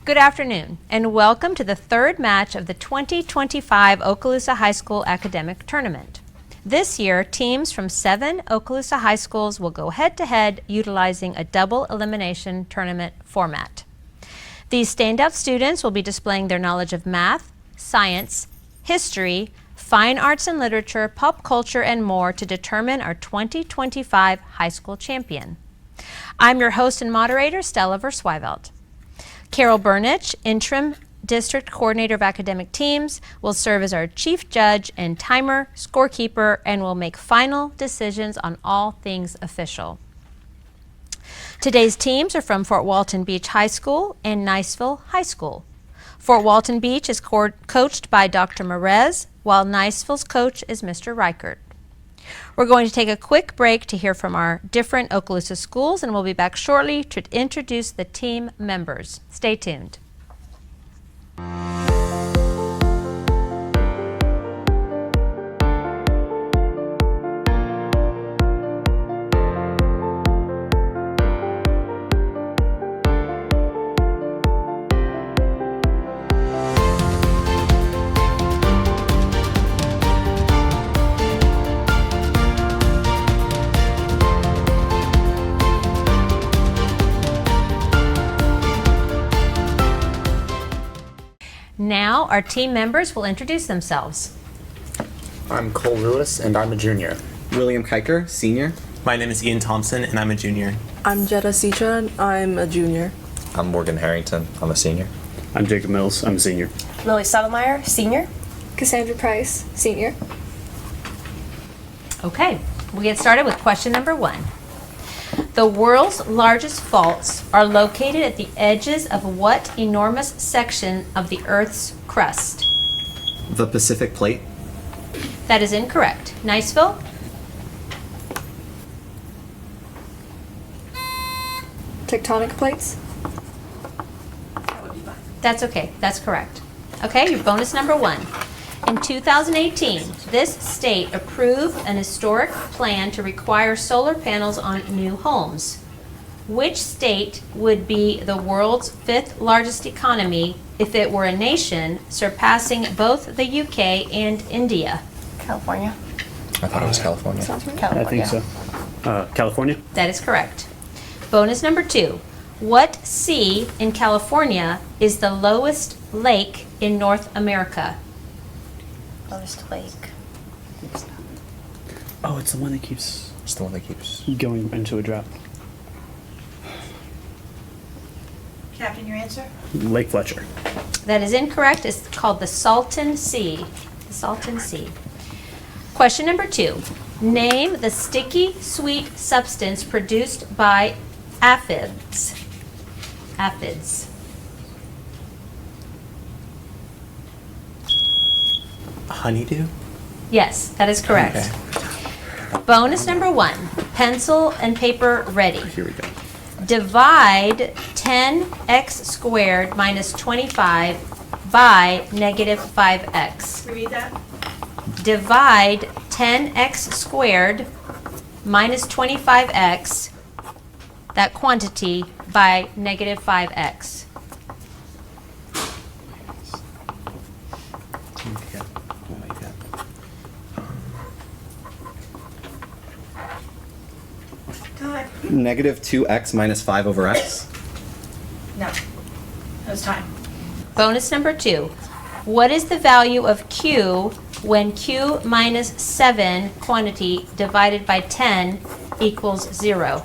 Good afternoon, and welcome to the third match of the 2025 Okaloosa High School Academic Tournament. This year, teams from 7 Okaloosa high schools will go head-to-head utilizing a double elimination tournament format. These standout students will be displaying their knowledge of math, science, history, fine arts and literature, pop culture, and more to determine our 2025 high school champion. I'm your host and moderator, Stella Verswyvelt. Carol Burnich, Interim District Coordinator of Academic Teams, will serve as our chief judge and timer scorekeeper and will make final decisions on all things official. Today's teams are from Fort Walton Beach High School and Niceville High School. Fort Walton Beach is coached by Dr. Merez, while Niceville's coach is Mr. Reichert. We're going to take a quick break to hear from our different Okaloosa schools, and we'll be back shortly to introduce the team members. Stay tuned. Now, our team members will introduce themselves. I'm Cole Lewis, and I'm a junior. William Kiker, senior. My name is Ian Thompson, and I'm a junior. I'm Jetta Citron, I'm a junior. I'm Morgan Harrington, I'm a senior. I'm Jacob Mills, I'm a senior. Lily Sotomayor, senior. Cassandra Price, senior. Okay, we get started with question number 1. The world's largest faults are located at the edges of what enormous section of the Earth's crust? The Pacific Plate. That is incorrect. Niceville? Tectonic plates. That's okay. That's correct. Okay, your bonus number 1. In 2018, this state approved an historic plan to require solar panels on new homes. Which state would be the world's 5th largest economy if it were a nation, surpassing both the UK and India? California. I thought it was California. I think so. California? That is correct. Bonus number 2. What sea in California is the lowest lake in North America? Lowest lake. Oh, it's the one that keeps It's the one that keeps. going into a drought. Captain, your answer? Lake Fletcher. That is incorrect. It's called the Salton Sea. The Salton Sea. Question number 2. Name the sticky, sweet substance produced by aphids. Aphids. Honeydew? Yes, that is correct. Okay. Bonus number 1. Pencil and paper ready. Here we go. Divide 10x squared minus 25 by negative 5x. Read that. Divide 10x squared minus 25x, that quantity, by negative 5x. Time. Negative 2x minus 5 over x. No. It was time. Bonus number 2. What is the value of q when q minus 7 quantity divided by 10 equals 0?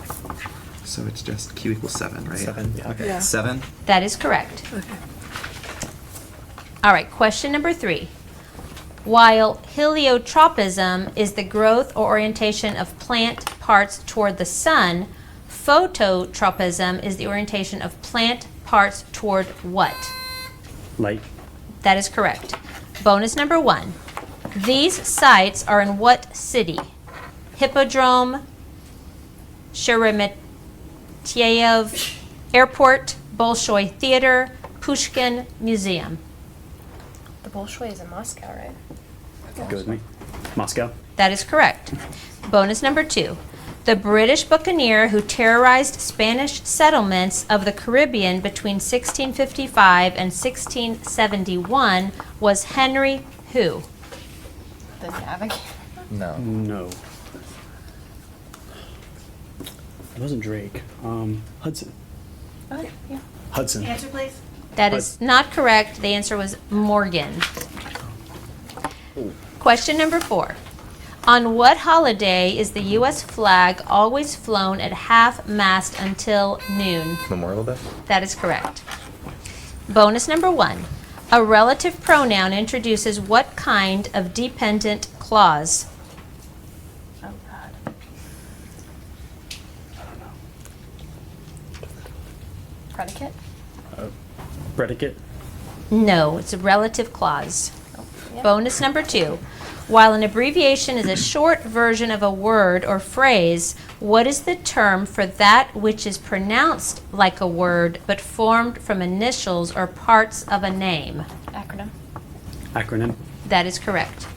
So it's just q equals 7, right? 7, yeah. Okay, Yeah. 7. That is correct. Okay. All right, question number 3. While heliotropism is the growth or orientation of plant parts toward the sun, phototropism is the orientation of plant parts toward what? Light. That is correct. Bonus number 1. These sites are in what city? Hippodrome, Sheremetyevo Airport, Bolshoi Theater, Pushkin Museum. The Bolshoi is in Moscow, right? Go with me. Moscow. That is correct. Bonus number 2. The British buccaneer who terrorized Spanish settlements of the Caribbean between 1655 and 1671 was Henry who? The navigator. No. No. It wasn't Drake. Hudson. Oh, yeah. Hudson. Answer, please. That is not correct. The answer was Morgan. Question number 4. On what holiday is the U.S. flag always flown at half-mast until noon? Memorial Day? That is correct. Bonus number 1. A relative pronoun introduces what kind of dependent clause? Oh, God. Predicate? Predicate. No, it's a relative clause. Yeah. Bonus number 2. While an abbreviation is a short version of a word or phrase, what is the term for that which is pronounced like a word but formed from initials or parts of a name? Acronym. Acronym. That is correct.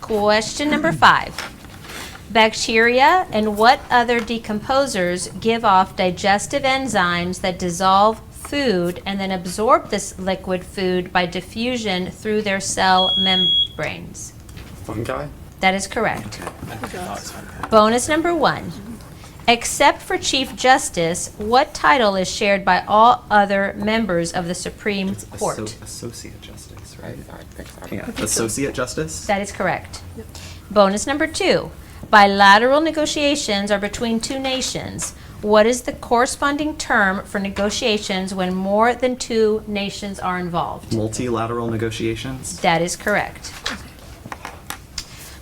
Question number 5. Bacteria and what other decomposers give off digestive enzymes that dissolve food and then absorb this liquid food by diffusion through their cell membranes? Fungi? That is correct. I thought it was fun. Bonus number 1. Except for Chief Justice, what title is shared by all other members of the Supreme Court? Associate Justice, right? I think so. Yeah. Associate Justice. That is correct. Bonus number 2. Bilateral negotiations are between two nations. What is the corresponding term for negotiations when more than two nations are involved? Multilateral negotiations. That is correct.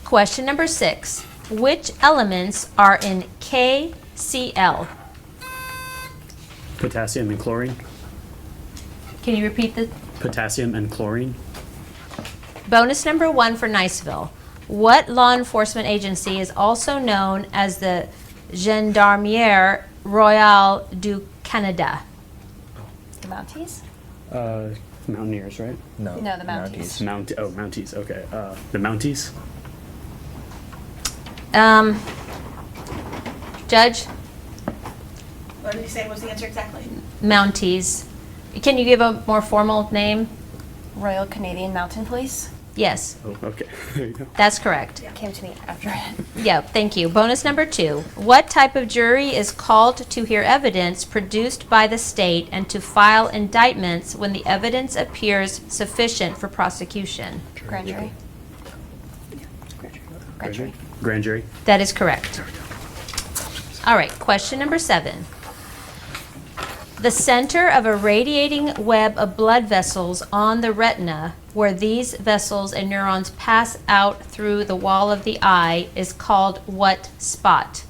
Question number 6. Which elements are in KCl? Potassium and chlorine. Can you repeat the Potassium and chlorine. bonus number 1 for Niceville? What law enforcement agency is also known as the Gendarmerie Royale du Canada? The Mounties? Mountaineers, right? No. No, the Mounties. Mounties. Okay. The Mounties. Judge, What did he say was the answer exactly? Mounties. Can you give a more formal name? Royal Canadian Mountain Police. Yes, Oh, okay. There you go. that's correct. Came to me after it. Yeah, thank you. Bonus number 2. What type of jury is called to hear evidence produced by the state and to file indictments when the evidence appears sufficient for prosecution? Grand jury. Grand jury. Grand jury. That is correct. All right, question number 7. The center of a radiating web of blood vessels on the retina, where these vessels and neurons pass out through the wall of the eye, is called what spot?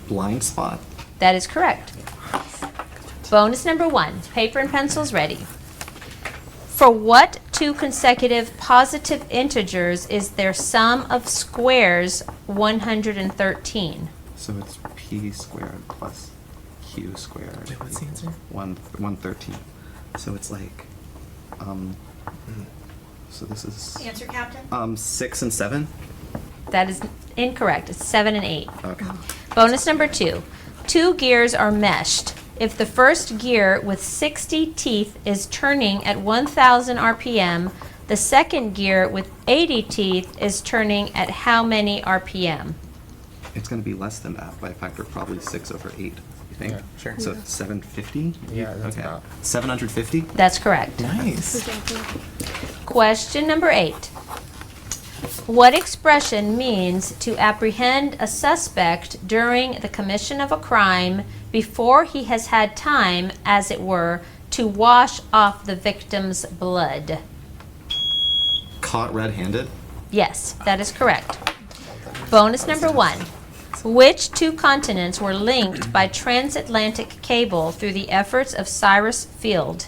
Blind spot. That is correct. Bonus number 1. Paper and pencils ready. For what two consecutive positive integers is their sum of squares 113? So it's p squared plus q squared. Wait, what's the answer? 113. So it's like, so this is Answer, Captain? 6 and 7. That is incorrect. It's 7 and 8. Okay. Bonus number 2. Two gears are meshed. If the first gear with 60 teeth is turning at 1,000 RPM, the second gear with 80 teeth is turning at how many RPM? It's going to be less than that by a factor of probably 6 over 8. You think? Yeah, sure. So 750. Yeah, that's about. 750. That's correct. Nice. Question number 8. What expression means to apprehend a suspect during the commission of a crime before he has had time, as it were, to wash off the victim's blood? Caught red-handed. Yes, that is correct. Bonus number 1. Which two continents were linked by transatlantic cable through the efforts of Cyrus Field?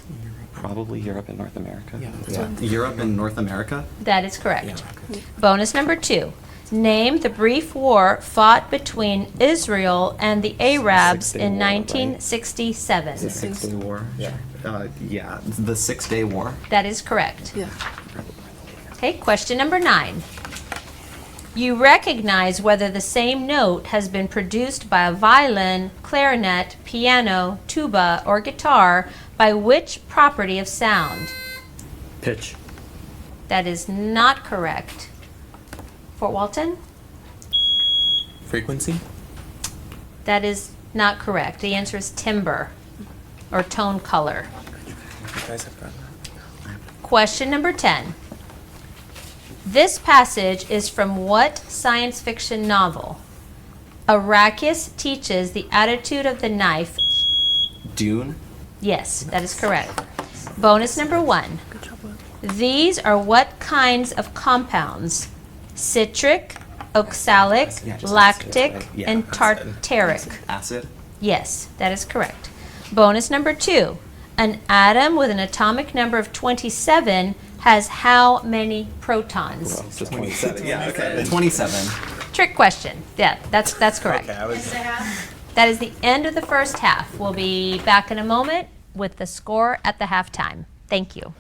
Probably Europe and North America. Yeah. Europe and North America. That is correct. Bonus number 2. Name the brief war fought between Israel and the Arabs Six-Day in War, right? 1967. The 6-Day War. Yeah. Yeah, the 6-Day War. That is correct. Yeah. Okay, question number 9. You recognize whether the same note has been produced by a violin, clarinet, piano, tuba, or guitar by which property of sound? Pitch. That is not correct. Fort Walton? Frequency? That is not correct. The answer is timbre or tone color. You guys have gotten that? Question number 10. This passage is from what science fiction novel? Arrakis teaches the attitude of the knife. Dune. Yes, that is correct. Bonus number 1. These are what kinds of compounds? Citric, oxalic, Yeah, just lactic, acid, right? Yeah, and acid. tartaric. Acid. Yes, that is correct. Bonus number 2. An atom with an atomic number of 27 has how many protons? Just 27. Yeah, okay. 27. Trick question. Yeah, that's correct. Okay, I was. That is the end of the first half. We'll be back in a moment with the score at the halftime. Thank you.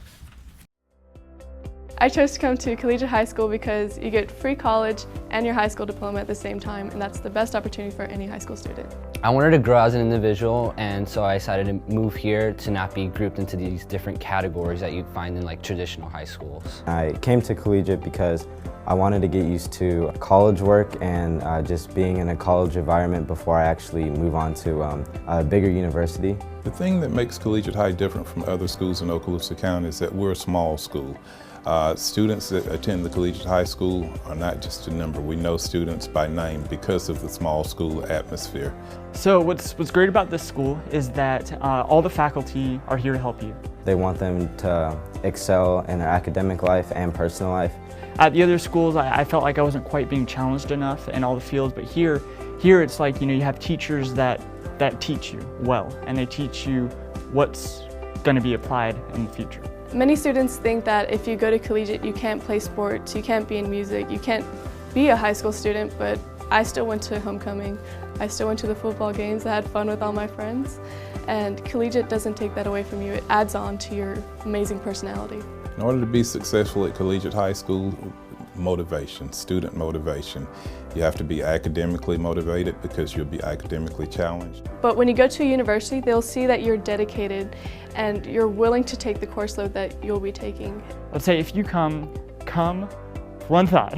I chose to come to collegiate high school because you get free college and your high school diploma at the same time, and that's the best opportunity for any high school student. I wanted to grow as an individual, and so I decided to move here to not be grouped into these different categories that you'd find in like traditional high schools. I came to collegiate because I wanted to get used to college work and just being in a college environment before I actually move on to a bigger university. The thing that makes Collegiate High different from other schools in Okaloosa County is that we're a small school. Students that attend the Collegiate High School are not just a number. We know students by name because of the small school atmosphere. So what's great about this school is that all the faculty are here to help you. They want them to excel in their academic life and personal life. At the other schools, I felt like I wasn't quite being challenged enough in all the fields, but here it's like, you have teachers that teach you well, and they teach you what's going to be applied in the future. Many students think that if you go to collegiate, you can't play sports, you can't be in music, you can't be a high school student, but I still went to homecoming. I still went to the football games, I had fun with all my friends, and collegiate doesn't take that away from you. It adds on to your amazing personality. In order to be successful at Collegiate High School, motivation, student motivation. You have to be academically motivated because you'll be academically challenged. But when you go to a university, they'll see that you're dedicated and you're willing to take the course load that you'll be taking. Let's say if you come one thought.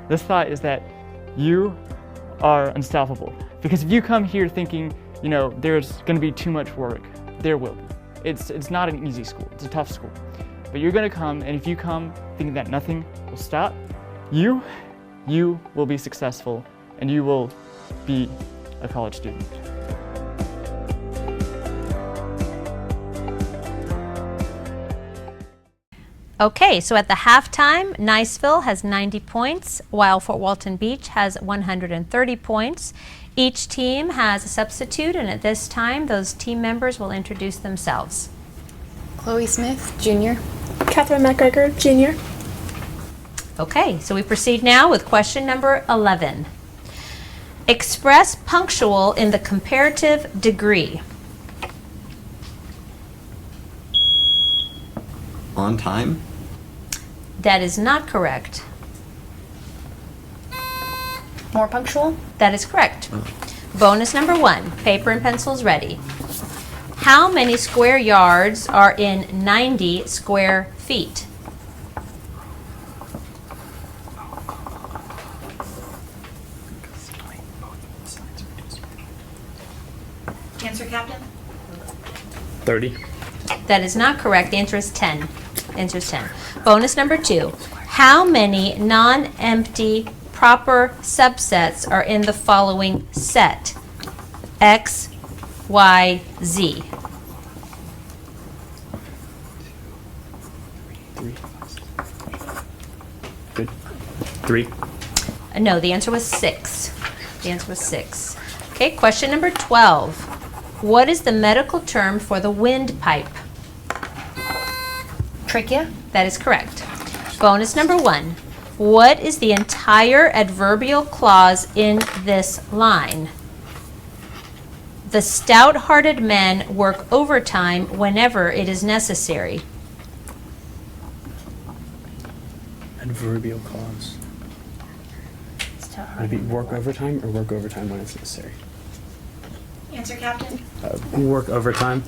This thought is that you are unstoppable. Because if you come here thinking, there's going to be too much work, there will be. It's not an easy school, it's a tough school. But you're going to come, and if you come thinking that nothing will stop, you will be successful, and you will be a college student. Okay, so at the halftime, Niceville has 90 points, while Fort Walton Beach has 130 points. Each team has a substitute, and at this time, those team members will introduce themselves. Chloe Smith, Junior. Catherine McGregor, Junior. Okay, so we proceed now with question number 11. Express punctual in the comparative degree. On time. That is not correct. More punctual. That is correct. Bonus number 1, paper and pencils ready. How many square yards are in 90 square feet? Answer, Captain? 30. That is not correct. The answer is 10. The answer is 10. Bonus number 2. How many non-empty proper subsets are in the following set? X, Y, Z. 3. Good. 3. No, the answer was 6. The answer was 6. Okay, question number 12. What is the medical term for the windpipe? Trachea. That is correct. Bonus number 1. What is the entire adverbial clause in this line? The stout-hearted men work overtime whenever it is necessary. Adverbial clause. Would it be work overtime or work overtime when it's necessary? Answer, Captain. Work overtime.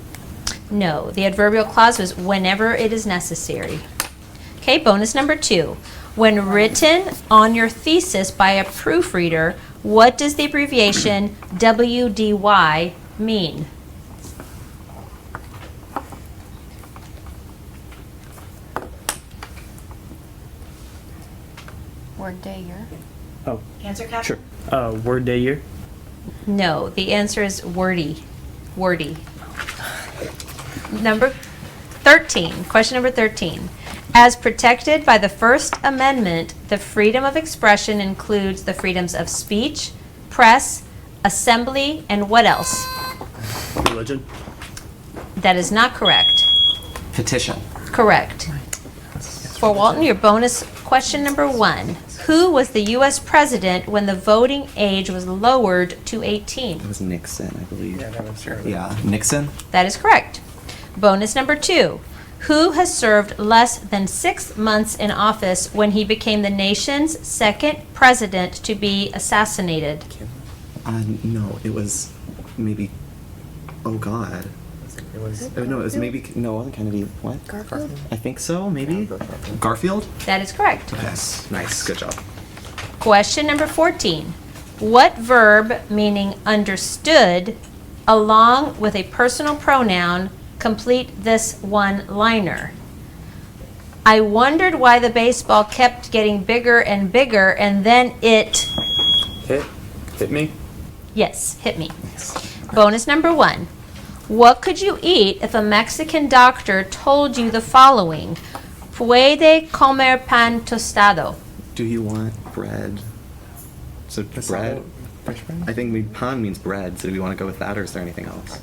No, the adverbial clause was whenever it is necessary. Okay, bonus number 2. When written on your thesis by a proofreader, what does the abbreviation WDY mean? Word day year. Oh, Answer, Captain. sure. Word day year. No, the answer is wordy. Wordy. Number 13, question number 13. As protected by the First Amendment, the freedom of expression includes the freedoms of speech, press, assembly, and what else? Religion. That is not correct. Petition. Correct. For Walton, your bonus question number 1. Who was the U.S. president when the voting age was lowered to 18? It was Nixon, I believe. Yeah, that was true. Yeah, Nixon. That is correct. Bonus number 2. Who has served less than 6 months in office when he became the nation's second president to be assassinated? No, it was maybe. Oh God. It was. No, it was maybe. No, it wasn't Kennedy. What? Garfield? I think so. Maybe. Garfield. That is correct. Yes. Nice. Good job. Question number 14. What verb meaning understood along with a personal pronoun complete this one-liner? I wondered why the baseball kept getting bigger and bigger and then it... Hit me? Yes, hit me. Bonus number 1. What could you eat if a Mexican doctor told you the following? Puede comer pan tostado. Do you want bread? So bread. Fresh bread? I think pan means bread. So do we want to go with that, or is there anything else?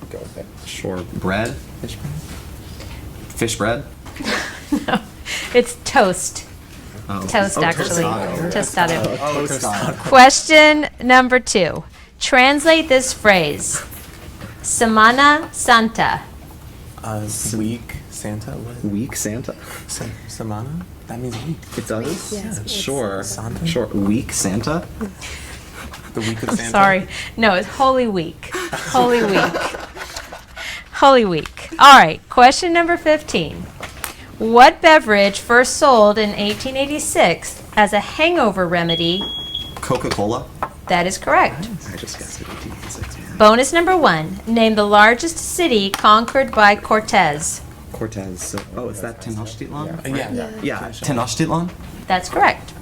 Go with it. Sure. Bread. Fish bread? Fish bread. No, it's toast. Oh. Toast, Oh, actually. tostado. Tostado. Oh, tostado. Question number 2. Translate this phrase. Semana Santa. Week Santa. What? Week Santa. Semana. That means week. It does. Yeah, it's Sure. Santa? Sure. Week Santa. The week of Santa. Sorry. No, it's Holy Week. Holy Week. Holy Week. All right. Question number 15. What beverage first sold in 1886 as a hangover remedy? Coca-Cola. That is correct. I just guessed it. 1886. Man. Bonus number 1. Name the largest city conquered by Cortez. Cortez. So, oh, is that Tenochtitlan? Yeah. Tenochtitlan. That's correct.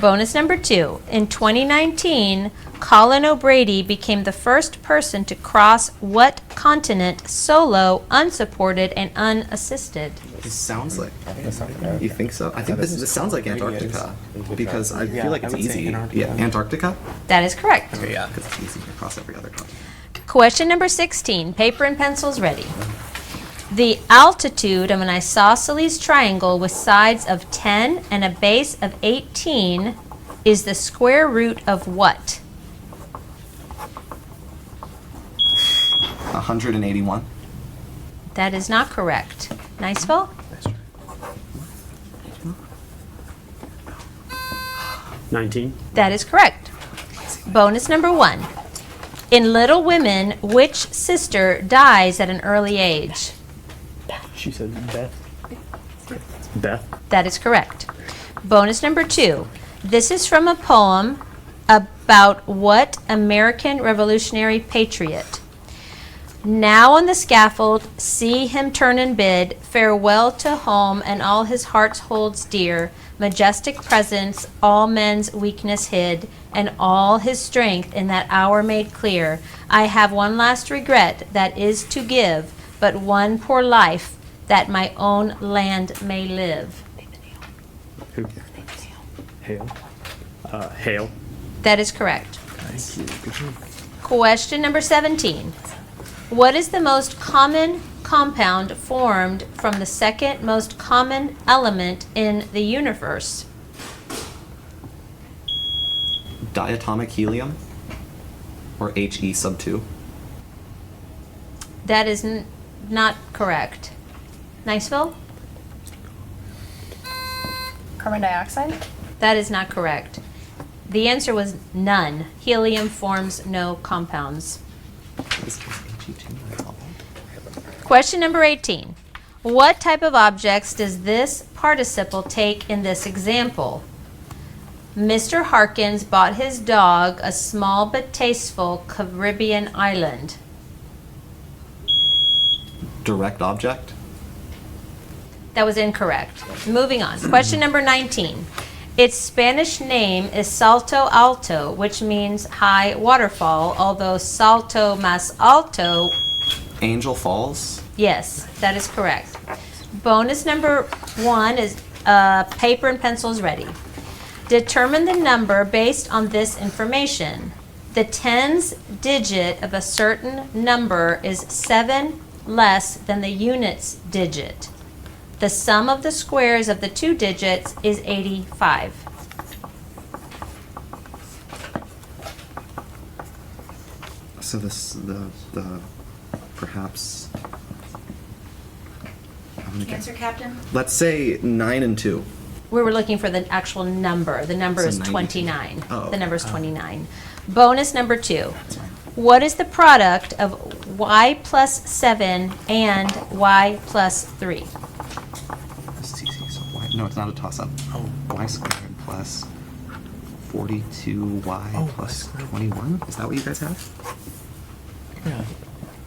Bonus number 2. In 2019, Colin O'Brady became the first person to cross what continent solo, unsupported, and unassisted? This sounds like. That sounds right. You think so? I think this sounds like Antarctica because I feel like it's I would say easy. Antarctica. Yeah, Antarctica. That is correct. Okay, yeah, because it's easy to cross every other continent. Question number 16. Paper and pencils ready. The altitude of an isosceles triangle with sides of 10 and a base of 18 is the square root of what? 181. That is not correct. Niceville? 19. That is correct. Bonus number 1. In Little Women, which sister dies at an early age? She said Beth. Beth. That is correct. Bonus number 2. This is from a poem about what American revolutionary patriot? Now on the scaffold, see him turn and bid farewell to home and all his heart holds dear, majestic presence, all men's weakness hid, and all his strength in that hour made clear. I have one last regret, that is to give, but one poor life, that my own land may live. Who? Hale. Hale. That is correct. Thank you. Good job. Question number 17. What is the most common compound formed from the second most common element in the universe? Diatomic helium. Or He sub 2. That is not correct. Niceville? Carbon dioxide? That is not correct. The answer was none. Helium forms no compounds. Question number 18. What type of objects does this participle take in this example? Mr. Harkins bought his dog a small but tasteful Caribbean island. Direct object? That was incorrect. Moving on. Question number 19. Its Spanish name is Salto Alto, which means high waterfall, although Salto Más Alto. Angel Falls? Yes, that is correct. Bonus number 1 is paper and pencils ready. Determine the number based on this information. The tens digit of a certain number is 7 less than the units digit. The sum of the squares of the 2 digits is 85. So the perhaps. Answer, Captain? Let's say 9 and 2. We were looking for the actual number. The number So is 92. 29. Oh, The number is 29. Bonus number 2. What is the product of y plus 7 and y plus 3? No, it's not a toss-up. Oh. Y squared plus 42y plus 21? Is that what you guys have? Yeah.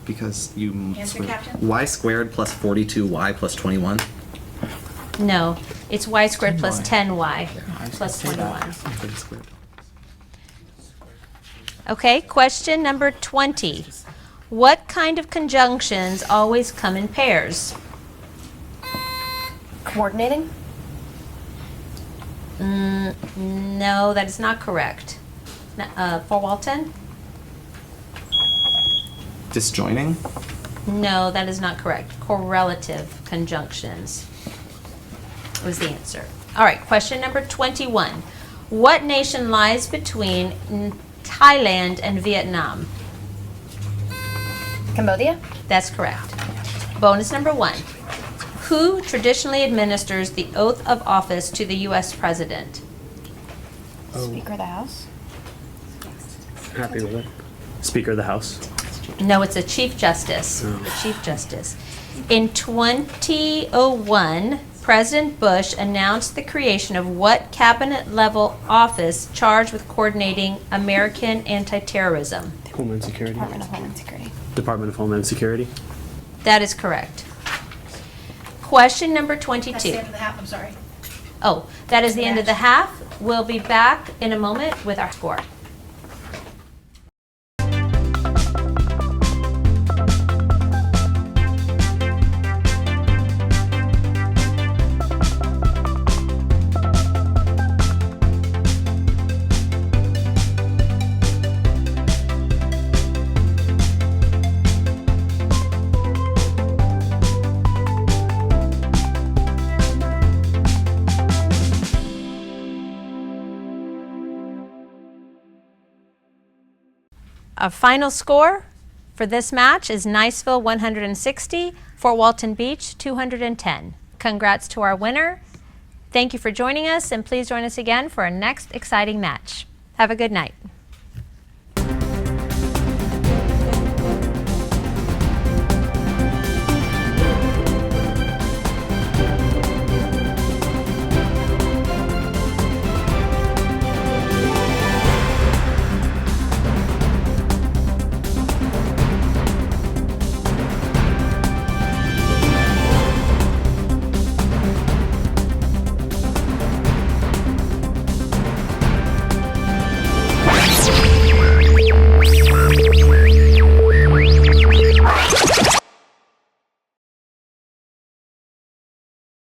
Because you... Answer, Captain? Y squared plus 42y plus 21? No, it's y squared plus 10y plus say that. 21. Okay, question number 20. What kind of conjunctions always come in pairs? Coordinating? No, that is not correct. For Walton? Disjoining? No, that is not correct. Correlative conjunctions was the answer. All right, question number 21. What nation lies between Thailand and Vietnam? Cambodia? That's correct. Bonus number 1. Who traditionally administers the oath of office to the U.S. President? Speaker of the House? Happy with it. Speaker of the House. No, it's a Chief Justice. The Chief Justice. In 2001, President Bush announced the creation of what cabinet-level office charged with coordinating American anti-terrorism? Homeland Security. Department of Homeland Security. Department of Homeland Security. That is correct. Question number 22. That's the end of the half, I'm sorry. Oh, that is the end of the half. We'll be back in a moment with our score. Our final score for this match is Niceville 160, Fort Walton Beach 210. Congrats to our winner. Thank you for joining us, and please join us again for our next exciting match. Have a good night.